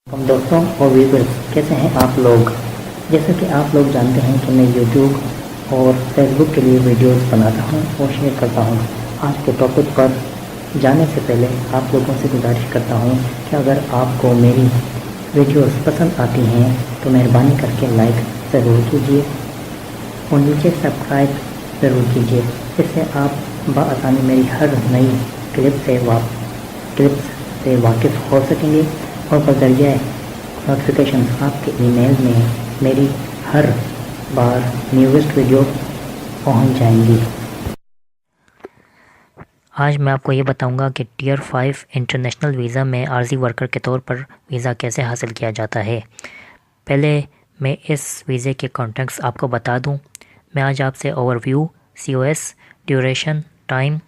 हम दोस्तों और व्यूवर्स, कैसे हैं आप लोग। जैसा कि आप लोग जानते हैं कि मैं यूट्यूब और फेसबुक के लिए वीडियोस बनाता हूं और शेयर करता हूं। आज के टॉपिक पर जाने से पहले आप लोगों से गुजारिश करता हूं कि अगर आपको मेरी वीडियोस पसंद आती हैं तो मेहरबानी करके लाइक ज़रूर कीजिए और नीचे सब्सक्राइब ज़रूर कीजिए। इससे आप बआसानी मेरी हर नई क्लिप्स से वाकिफ़ हो सकेंगे और बज़रिए नोटिफिकेशन आपके ईमेल में मेरी हर बार न्यूएस्ट वीडियो पहुंच जाएंगी। आज मैं आपको ये बताऊंगा कि टियर 5 इंटरनेशनल वीज़ा में आर्जी वर्कर के तौर पर वीज़ा कैसे हासिल किया जाता है। पहले मैं इस वीज़े के कॉन्ट्रैक्ट्स आपको बता दूं। मैं आज आपसे overview, COS, duration, time,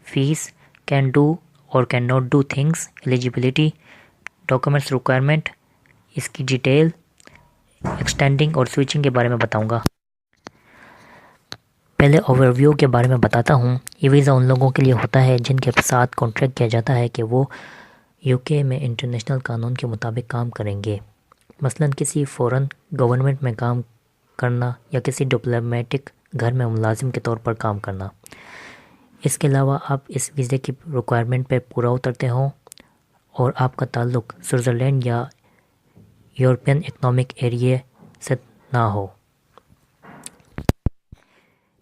fees, can do और can not do things, eligibility, documents requirement, इसकी डिटेल, एक्सटेंडिंग और स्विचिंग के बारे में बताऊंगा। पहले ओवरव्यू के बारे में बताता हूं। ये वीज़ा उन लोगों के लिए होता है जिनके साथ कॉन्ट्रैक्ट किया जाता है कि वो UK में इंटरनेशनल कानून के मुताबिक काम करेंगे। मसलन किसी फ़ॉरेन गवर्नमेंट में काम करना या किसी डिप्लोमेटिक घर में मुलाजिम के तौर पर काम करना। इसके अलावा आप इस वीज़े की रिक्वायरमेंट पर पूरा उतरते हों और आपका ताल्लुक़ स्विट्ज़रलैंड या यूरोपियन इकनॉमिक एरिया से ना हो।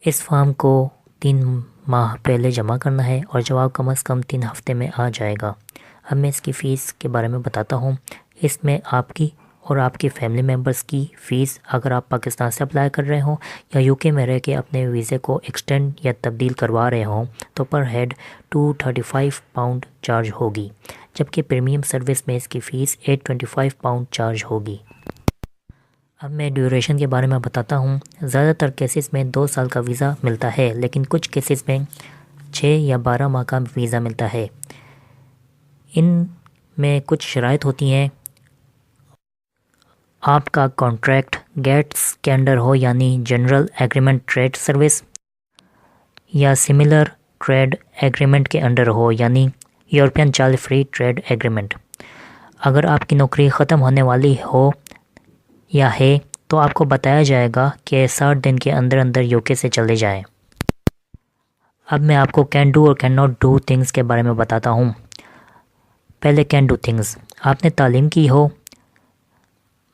इस फॉर्म को 3 माह पहले जमा करना है और जवाब कम से कम 3 हफ्ते में आ जाएगा। अब मैं इसकी फ़ीस के बारे में बताता हूँ। इसमें आपकी और आपके फैमिली मेम्बर्स की फ़ीस, अगर आप पाकिस्तान से अप्लाई कर रहे हों या UK में रह के अपने वीज़े को एक्सटेंड या तब्दील करवा रहे हों, तो पर हेड £235 चार्ज होगी, जबकि प्रीमियम सर्विस में इसकी फ़ीस £825 चार्ज होगी। अब मैं ड्यूरेशन के बारे में बताता हूँ। ज़्यादातर केसेस में 2 साल का वीज़ा मिलता है, लेकिन कुछ केसेस में 6 या 12 माह का वीज़ा मिलता है। इन में कुछ शराइत होती हैं। आपका कॉन्ट्रैक्ट गेट्स के अंडर हो, यानी जनरल एग्रीमेंट ट्रेड सर्विस, या सिमिलर ट्रेड एग्रीमेंट के अंडर हो, यानी European child free trade agreement. अगर आपकी नौकरी ख़त्म होने वाली हो या है तो आपको बताया जाएगा कि 60 दिन के अंदर अंदर UK से चले जाएं। अब मैं आपको कैन डू और कैन नॉट डू थिंग्स के बारे में बताता हूँ। पहले कैन डू थिंग्स। आपने तालीम की हो,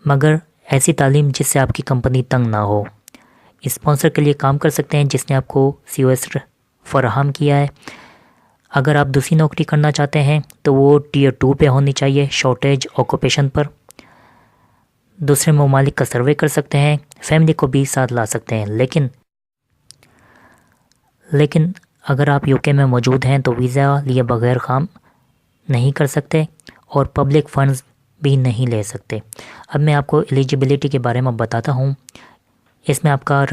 मगर ऐसी तालीम जिससे आपकी कंपनी तंग ना हो। स्पॉन्सर के लिए काम कर सकते हैं जिसने आपको COS फराहम किया है। अगर आप दूसरी नौकरी करना चाहते हैं तो वो टियर 2 पे होनी चाहिए, शॉर्टेज ऑक्यूपेशन पर। दूसरे ममालिक का सर्वे कर सकते हैं, फैमिली को भी साथ ला सकते हैं। लेकिन अगर आप UK में मौजूद हैं तो वीज़ा लिए बगैर काम नहीं कर सकते और पब्लिक फंड्स भी नहीं ले सकते। अब मैं आपको एलिजिबिलिटी के बारे में बताता हूँ। इसमें आपका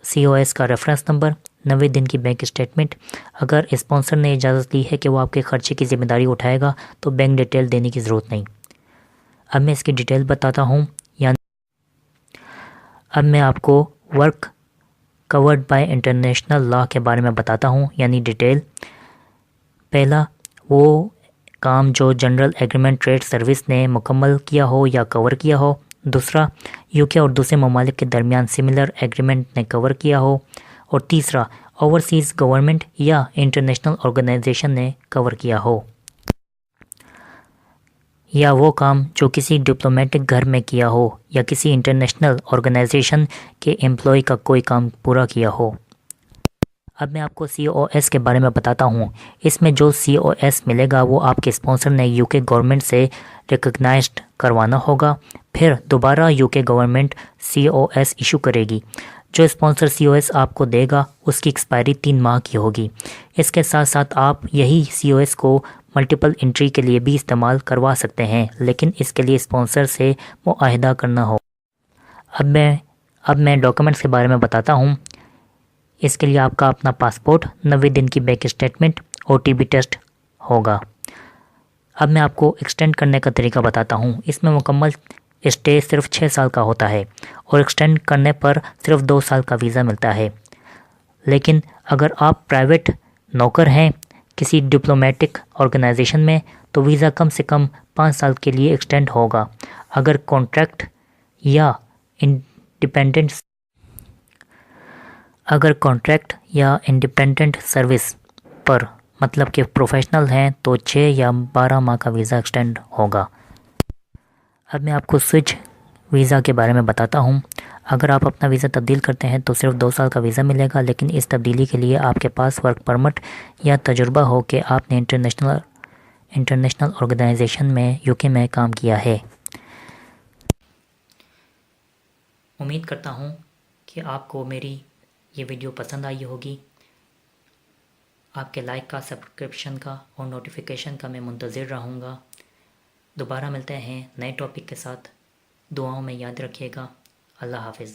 COS का रेफरेंस नंबर, 90 दिन की बैंक स्टेटमेंट। अगर स्पॉन्सर ने इजाज़त ली है कि वो आपके ख़र्चे की ज़िम्मेदारी उठाएगा तो बैंक डिटेल देने की ज़रूरत नहीं। अब मैं इसकी डिटेल बताता हूँ। अब मैं आपको work covered by international law के बारे में बताता हूँ, यानी डिटेल। पहला, वो काम जो जनरल एग्रीमेंट ट्रेड सर्विस ने मुकम्मल किया हो या कवर किया हो। दूसरा, UK और दूसरे ममालिक के दरमियान सिमिलर एग्रीमेंट ने कवर किया हो। और तीसरा, ओवरसीज़ गवर्नमेंट या इंटरनेशनल ऑर्गेनाइजेशन ने कवर किया हो। या वो काम जो किसी डिप्लोमेटिक घर में किया हो या किसी इंटरनेशनल ऑर्गेनाइजेशन के एम्प्लॉय का कोई काम पूरा किया हो। अब मैं आपको COS के बारे में बताता हूँ। इसमें जो COS मिलेगा वो आपके स्पॉन्सर ने UK गवर्नमेंट से रिकग्नाइज्ड करवाना होगा। फिर दोबारा UK गवर्नमेंट COS इशू करेगी। जो स्पॉन्सर COS आपको देगा उसकी एक्सपायरी 3 माह की होगी। इसके साथ साथ आप यही COS को मल्टीपल एंट्री के लिए भी इस्तेमाल करवा सकते हैं, लेकिन इसके लिए स्पॉन्सर से मुआहिदा करना हो। अब मैं डॉक्यूमेंट्स के बारे में बताता हूँ। इसके लिए आपका अपना पासपोर्ट, 90 दिन की बैंक स्टेटमेंट, OTP टेस्ट होगा। अब मैं आपको एक्सटेंड करने का तरीका बताता हूँ। इसमें मुकम्मल स्टे सिर्फ 6 साल का होता है और एक्सटेंड करने पर सिर्फ 2 साल का वीज़ा मिलता है। लेकिन अगर आप प्राइवेट नौकर हैं किसी डिप्लोमेटिक ऑर्गेनाइजेशन में तो वीज़ा कम से कम 5 साल के लिए एक्सटेंड होगा। اگر کانٹریکٹ یا انڈیپینڈنٹ سروس پر مطلب کہ پروفیشنل ہیں تو 6 یا 12 ماہ کا ویزا ایکسٹینڈ ہوگا۔ اب میں آپ کو سوئچ ویزا کے بارے میں بتاتا ہوں۔ اگر آپ اپنا ویزا تبدیل کرتے ہیں تو صرف 2 سال کا ویزا ملے گا، لیکن اس تبدیلی کے لیے آپ کے پاس ورک پرمٹ یا تجربہ ہو کہ آپ نے انٹرنیشنل آرگنائزیشن میں UK میں کام کیا ہے۔ امید کرتا ہوں کہ آپ کو میری یہ ویڈیو پسند آئی ہوگی۔ آپ کے لائک کا، سبسکرپشن کا اور نوٹیفیکیشن کا میں منتظر رہوں گا۔ دوبارہ ملتے ہیں نئے ٹاپک کے ساتھ۔ دعاؤں میں یاد رکھیے گا۔ اللہ حافظ۔